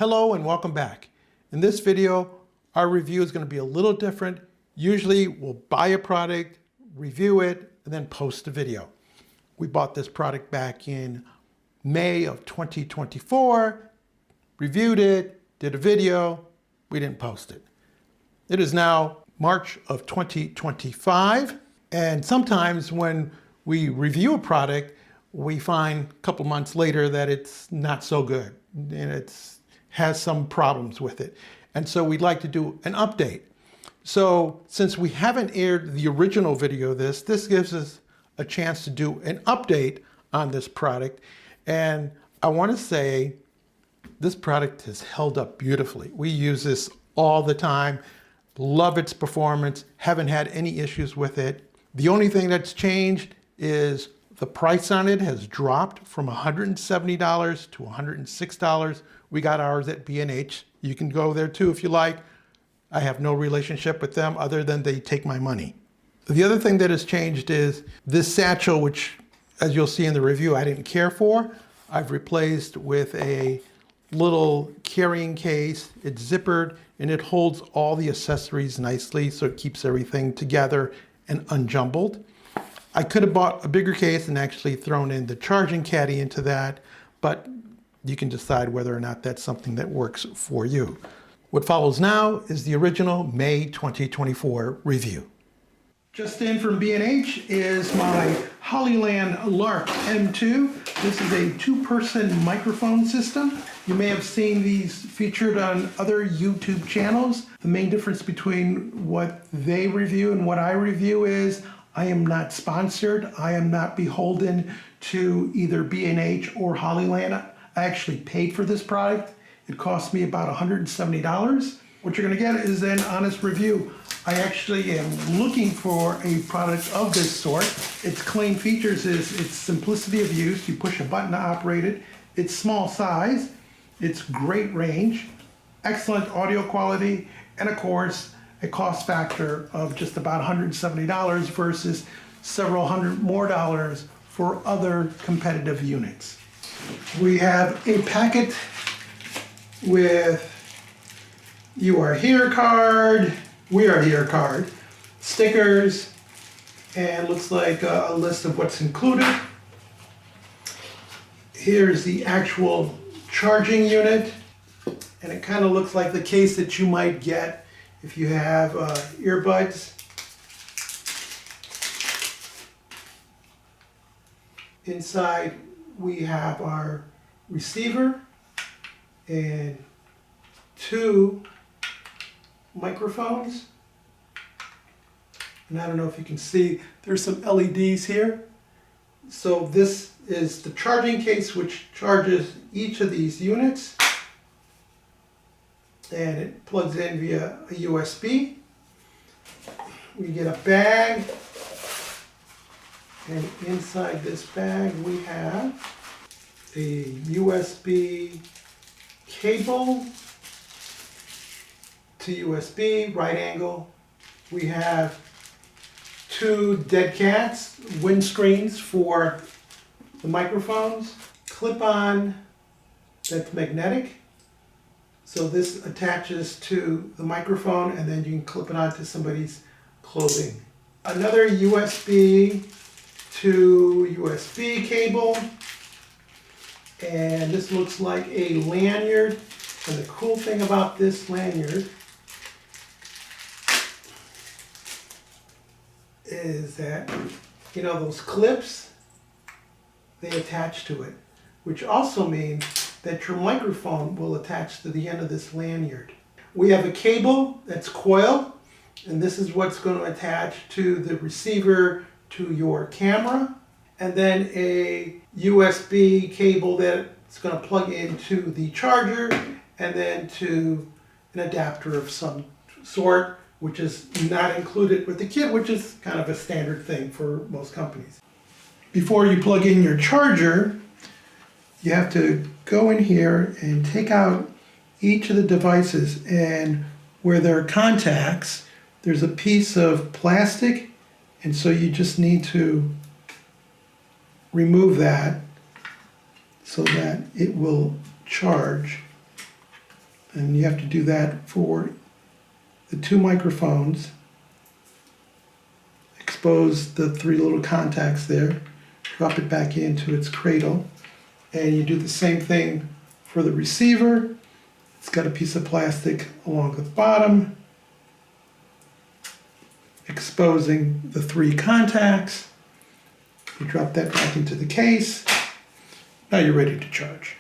Hello and welcome back. In this video, our review is going to be a little different. Usually we'll buy a product, review it, and then post a video. We bought this product back in May of 2024, reviewed it, did a video, we didn't post it. It is now March of 2025, and sometimes when we review a product, we find a couple months later that it's not so good and it's has some problems with it. And so we'd like to do an update. So since we haven't aired the original video of this gives us a chance to do an update on this product. And I want to say this product has held up beautifully. We use this all the time, love its performance, haven't had any issues with it. The only thing that's changed is the price on it has dropped from $170 to $106. We got ours at B&H. You can go there too if you like. I have no relationship with them other than they take my money. The other thing that has changed is this satchel, which as you'll see in the review, I didn't care for. I've replaced with a little carrying case. It's zippered and it holds all the accessories nicely so it keeps everything together and unjumbled. I could have bought a bigger case and actually thrown in the charging caddy into that, but you can decide whether or not that's something that works for you. What follows now is the original May 2024 review. Just in from B&H is my Hollyland LARK M2. This is a two-person microphone system. You may have seen these featured on other YouTube channels. The main difference between what they review and what I review is I am not sponsored. I am not beholden to either B&H or Hollyland. I actually paid for this product. It cost me about $170. What you're gonna get is an honest review. I actually am looking for a product of this sort. Its claim features is its simplicity of use. You push a button to operate it. It's small size. It's great range, excellent audio quality, and of course, a cost factor of just about $170 versus several hundred more dollars for other competitive units. We have a packet with "You Are Here" card, "We Are Here" card, stickers, and looks like a list of what's included. Here's the actual charging unit, and it kind of looks like the case that you might get if you have earbuds. Inside we have our receiver and two microphones. And I don't know if you can see, there's some LEDs here. So this is the charging case which charges each of these units. And it plugs in via a USB. We get a bag. And inside this bag we have a USB cable to USB, right angle. We have two dead cats, windscreens for the microphones, clip-on that's magnetic. So this attaches to the microphone and then you can clip it onto somebody's clothing. Another USB to USB cable, and this looks like a lanyard. And the cool thing about this lanyard is that, you know, those clips, they attach to it, which also means that your microphone will attach to the end of this lanyard. We have a cable that's coil, and this is what's going to attach to the receiver to your camera, and then a USB cable that's going to plug into the charger, and then to an adapter of some sort, which is not included with the kit, which is kind of a standard thing for most companies. Before you plug in your charger, you have to go in here and take out each of the devices, and where there are contacts, there's a piece of plastic, and so you just need to remove that so that it will charge And you have to do that for the 2 microphones. Expose the 3 little contacts there, drop it back into its cradle, and you do the same thing for the receiver. It's got a piece of plastic along the bottom, exposing the 3 contacts. You drop that back into the case. Now you're ready to charge.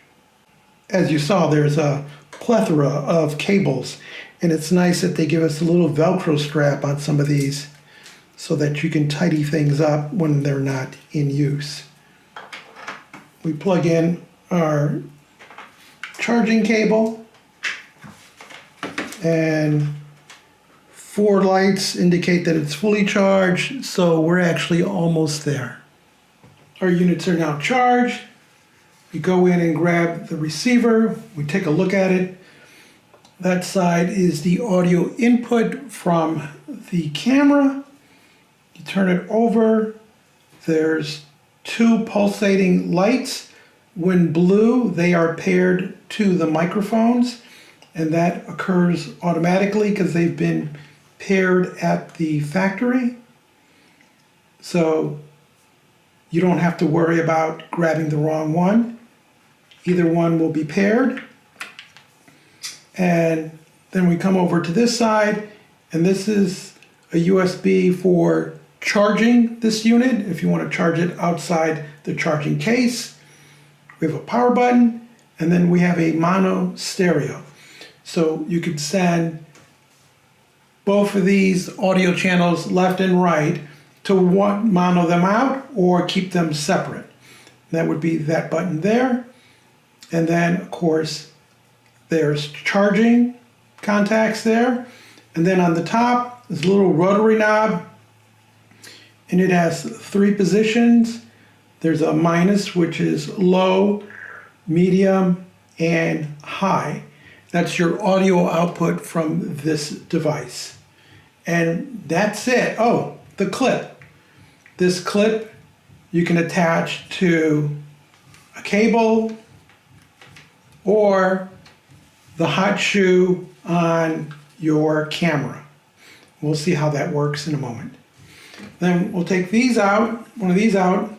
As you saw, there's a plethora of cables, and it's nice that they give us a little Velcro strap on some of these so that you can tidy things up when they're not in use. We plug in our charging cable, and 4 lights indicate that it's fully charged, so we're actually almost there. Our units are now charged. We go in and grab the receiver. We take a look at it. That side is the audio input from the camera. You turn it over. There's 2 pulsating lights. When blue, they are paired to the microphones, and that occurs automatically because they've been paired at the factory. So you don't have to worry about grabbing the wrong one. Either one will be paired. And then we come over to this side, and this is a USB for charging this unit if you want to charge it outside the charging case. We have a power button, and then we have a mono stereo. So you could send both of these audio channels left and right to mono them out or keep them separate. That would be that button there. And then, of course, there's charging contacts there. And then on the top is a little rotary knob, and it has 3 positions. There's a minus, which is low, medium, and high. That's your audio output from this device. And that's it. Oh, the clip. This clip you can attach to a cable or the hot shoe on your camera. We'll see how that works in a moment. Then we'll take these out, one of these out,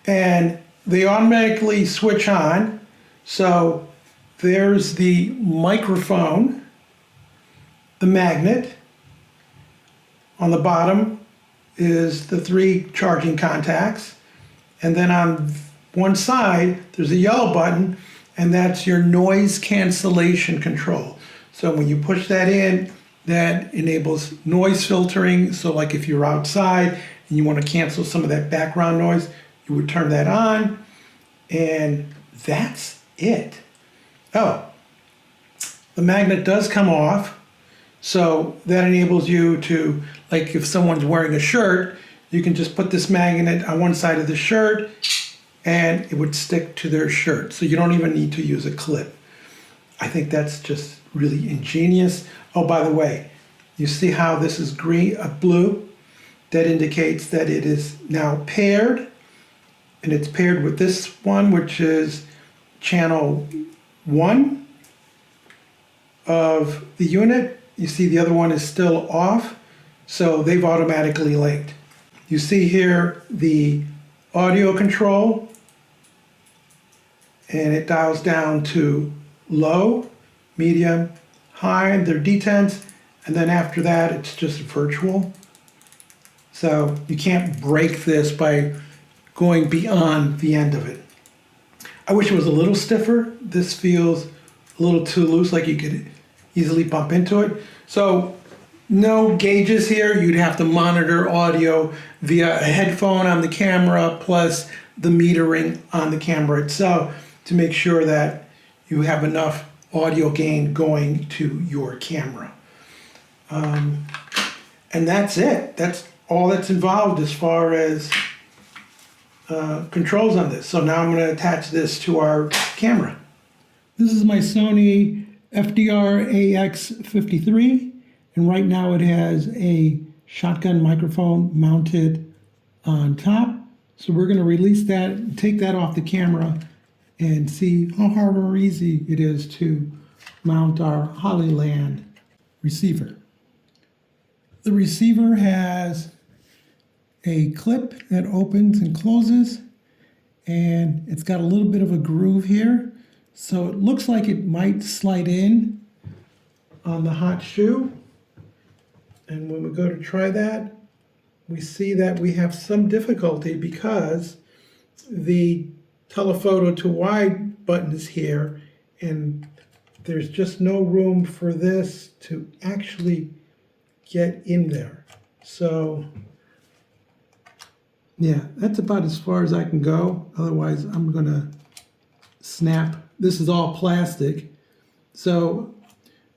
and they automatically switch on. So there's the microphone, the magnet. On the bottom is the 3 charging contacts. And then on one side, there's a yellow button, and that's your noise cancellation control. So when you push that in, that enables noise filtering. So like if you're outside and you want to cancel some of that background noise, you would turn that on, and that's it. Oh, the magnet does come off. So that enables you to, like if someone's wearing a shirt, you can just put this magnet on one side of the shirt and it would stick to their shirt. So you don't even need to use a clip. I think that's just really ingenious. Oh, by the way, you see how this is green, blue? That indicates that it is now paired, and it's paired with this one, which is channel 1 of the unit. You see the other one is still off, so they've automatically linked. You see here the audio control, and it dials down to low, medium, high. They're detents, and then after that it's just virtual. So you can't break this by going beyond the end of it. I wish it was a little stiffer. This feels a little too loose, like you could easily bump into it. So no gauges here. You'd have to monitor audio via a headphone on the camera plus the metering on the camera itself to make sure that you have enough audio gain going to your camera. And that's it. That's all that's involved as far as controls on this. So now I'm going to attach this to our camera. This is my Sony FDR AX53, and right now it has a shotgun microphone mounted on top. So we're going to release that, take that off the camera, and see how hard or easy it is to mount our Hollyland receiver. The receiver has a clip that opens and closes, and it's got a little bit of a groove here. So it looks like it might slide in on the hot shoe. And when we go to try that, we see that we have some difficulty because the telephoto to wide button is here, and there's just no room for this to actually get in there. So yeah, that's about as far as I can go. Otherwise, I'm gonna snap. This is all plastic. So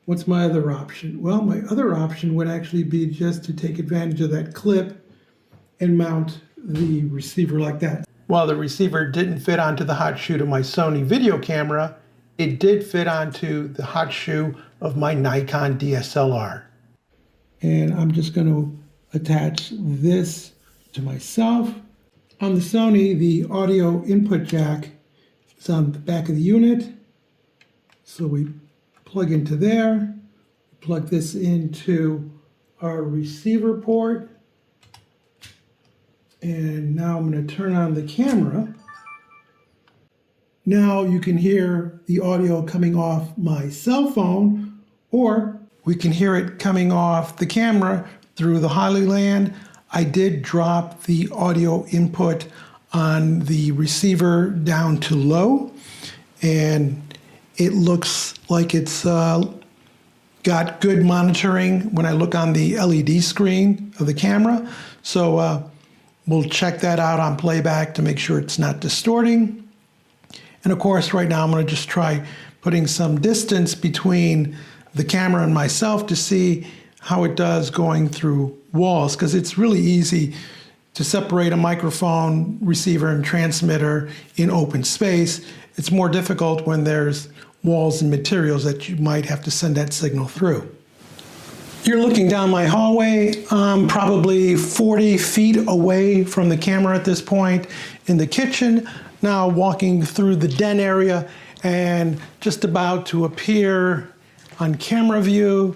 what's my other option? Well, my other option would actually be just to take advantage of that clip and mount the receiver like that. While the receiver didn't fit onto the hot shoe to my Sony video camera, it did fit onto the hot shoe of my Nikon DSLR. And I'm just going to attach this to myself. On the Sony, the audio input jack is on the back of the unit. So we plug into there, plug this into our receiver port. And now I'm going to turn on the camera. Now you can hear the audio coming off my cell phone, or we can hear it coming off the camera through the Hollyland. I did drop the audio input on the receiver down to low, and it looks like it's got good monitoring when I look on the LED screen of the camera. So we'll check that out on playback to make sure it's not distorting. And of course, right now I'm going to just try putting some distance between the camera and myself to see how it does going through walls, because it's really easy to separate a microphone, receiver, and transmitter in open space. It's more difficult when there's walls and materials that you might have to send that signal through. You're looking down my hallway. I'm probably 40 feet away from the camera at this point in the kitchen. Now walking through the den area and just about to appear on camera view.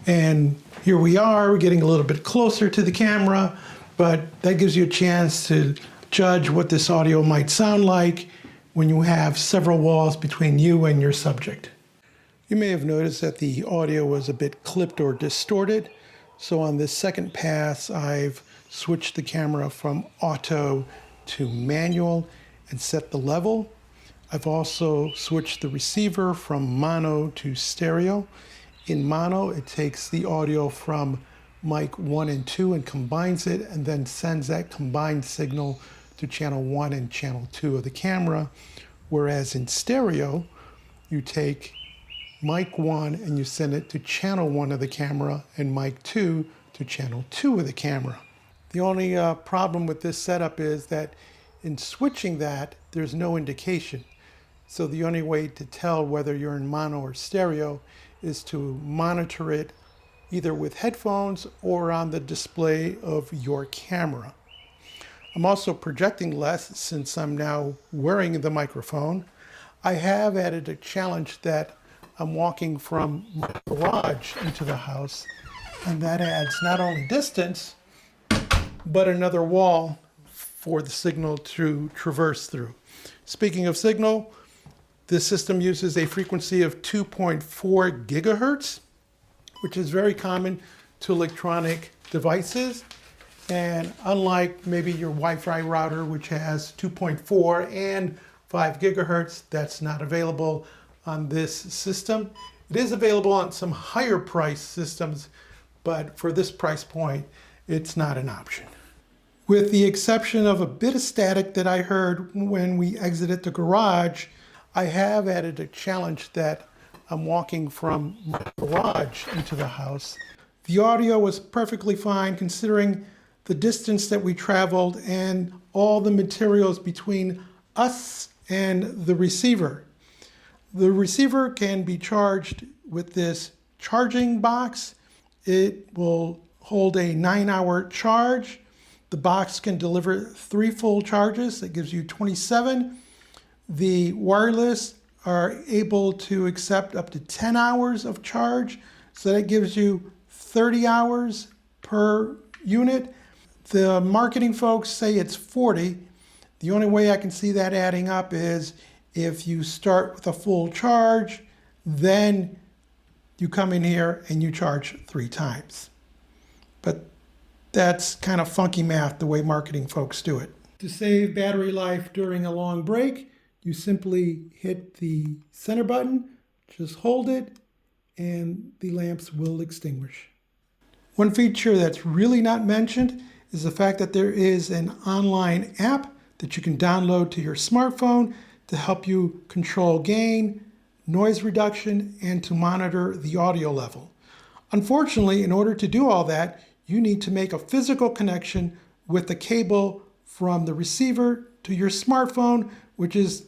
And here we are, we're getting a little bit closer to the camera, but that gives you a chance to judge what this audio might sound like when you have several walls between you and your subject. You may have noticed that the audio was a bit clipped or distorted. So on this second pass, I've switched the camera from auto to manual and set the level. I've also switched the receiver from mono to stereo. In mono, it takes the audio from mic 1 and 2 and combines it, and then sends that combined signal to channel 1 and channel 2 of the camera. Whereas in stereo, you take mic 1 and you send it to channel 1 of the camera, and mic 2 to channel 2 of the camera. The only problem with this setup is that in switching that, there's no indication. So the only way to tell whether you're in mono or stereo is to monitor it either with headphones or on the display of your camera. I'm also projecting less since I'm now wearing the microphone. I have added a challenge that I'm walking from my garage into the house, and that adds not only distance, but another wall for the signal to traverse through. Speaking of signal, this system uses a frequency of 2.4 gigahertz, which is very common to electronic devices. And unlike maybe your Wi-Fi router, which has 2.4 and 5 gigahertz, that's not available on this system. It is available on some higher price systems, but for this price point, it's not an option. With the exception of a bit of static that I heard when we exited the garage, I have added a challenge that I'm walking from my garage into the house. The audio was perfectly fine considering the distance that we traveled and all the materials between us and the receiver. The receiver can be charged with this charging box. It will hold a 9-hour charge. The box can deliver 3 full charges. That gives you 27. The wireless are able to accept up to 10 hours of charge. So that gives you 30 hours per unit. The marketing folks say it's 40. The only way I can see that adding up is if you start with a full charge, then you come in here and you charge 3 times. But that's kind of funky math the way marketing folks do it. To save battery life during a long break, you simply hit the center button, just hold it, and the lamps will extinguish. One feature that's really not mentioned is the fact that there is an online app that you can download to your smartphone to help you control gain, noise reduction, and to monitor the audio level. Unfortunately, in order to do all that, you need to make a physical connection with the cable from the receiver to your smartphone, which is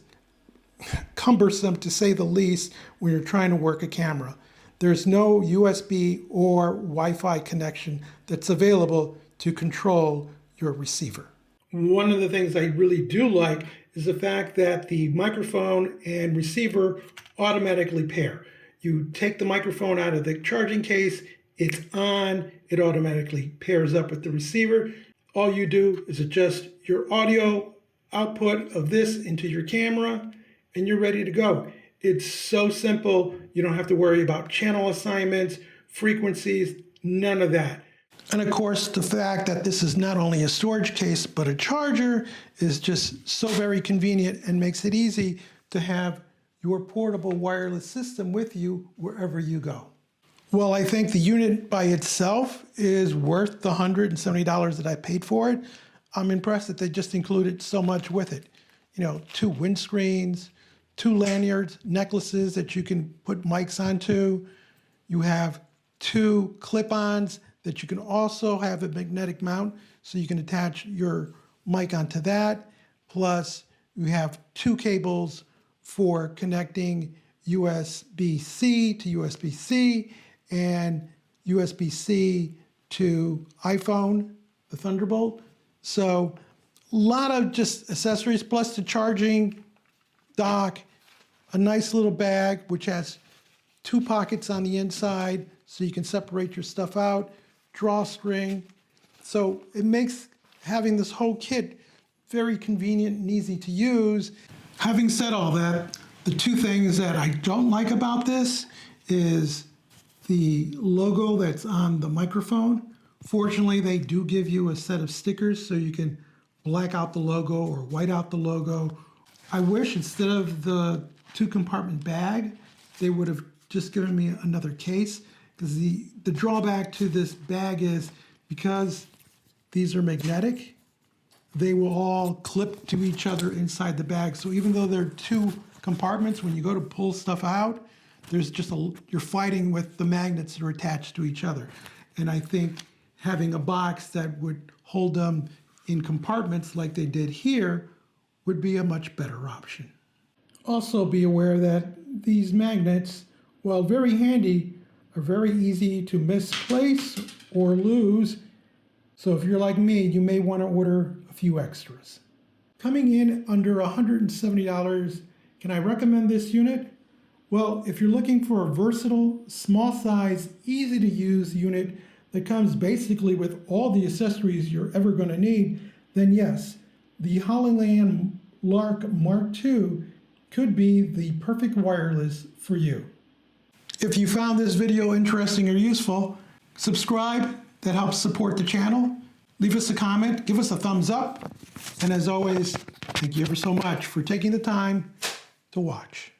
cumbersome to say the least when you're trying to work a camera. There's no USB or Wi-Fi connection that's available to control your receiver. One of the things I really do like is the fact that the microphone and receiver automatically pair. You take the microphone out of the charging case, it's on, it automatically pairs up with the receiver. All you do is adjust your audio output of this into your camera and you're ready to go. It's so simple. You don't have to worry about channel assignments, frequencies, none of that. And of course, the fact that this is not only a storage case, but a charger is just so very convenient and makes it easy to have your portable wireless system with you wherever you go. Well, I think the unit by itself is worth the $170 that I paid for it. I'm impressed that they just included so much with it. You know, 2 windscreens, 2 lanyards, necklaces that you can put mics onto. You have 2 clip-ons that you can also have a magnetic mount so you can attach your mic onto that. Plus, you have 2 cables for connecting USB-C to USB-C and USB-C to iPhone, the Thunderbolt. So a lot of just accessories, plus the charging dock, a nice little bag which has 2 pockets on the inside so you can separate your stuff out, drawstring. So it makes having this whole kit very convenient and easy to use. Having said all that, the 2 things that I don't like about this is the logo that's on the microphone. Fortunately, they do give you a set of stickers so you can black out the logo or white out the logo. I wish instead of the 2-compartment bag, they would have just given me another case, because the drawback to this bag is because these are magnetic, they will all clip to each other inside the bag. So even though they're 2 compartments, when you go to pull stuff out, there's just you're fighting with the magnets that are attached to each other. And I think having a box that would hold them in compartments like they did here would be a much better option. Also be aware that these magnets, while very handy, are very easy to misplace or lose. So if you're like me, you may want to order a few extras. Coming in under $170, can I recommend this unit? Well, if you're looking for a versatile, small size, easy to use unit that comes basically with all the accessories you're ever going to need, then yes, the Hollyland LARK M2 could be the perfect wireless for you. If you found this video interesting or useful, subscribe. That helps support the channel. Leave us a comment, give us a thumbs up, and as always, thank you ever so much for taking the time to watch.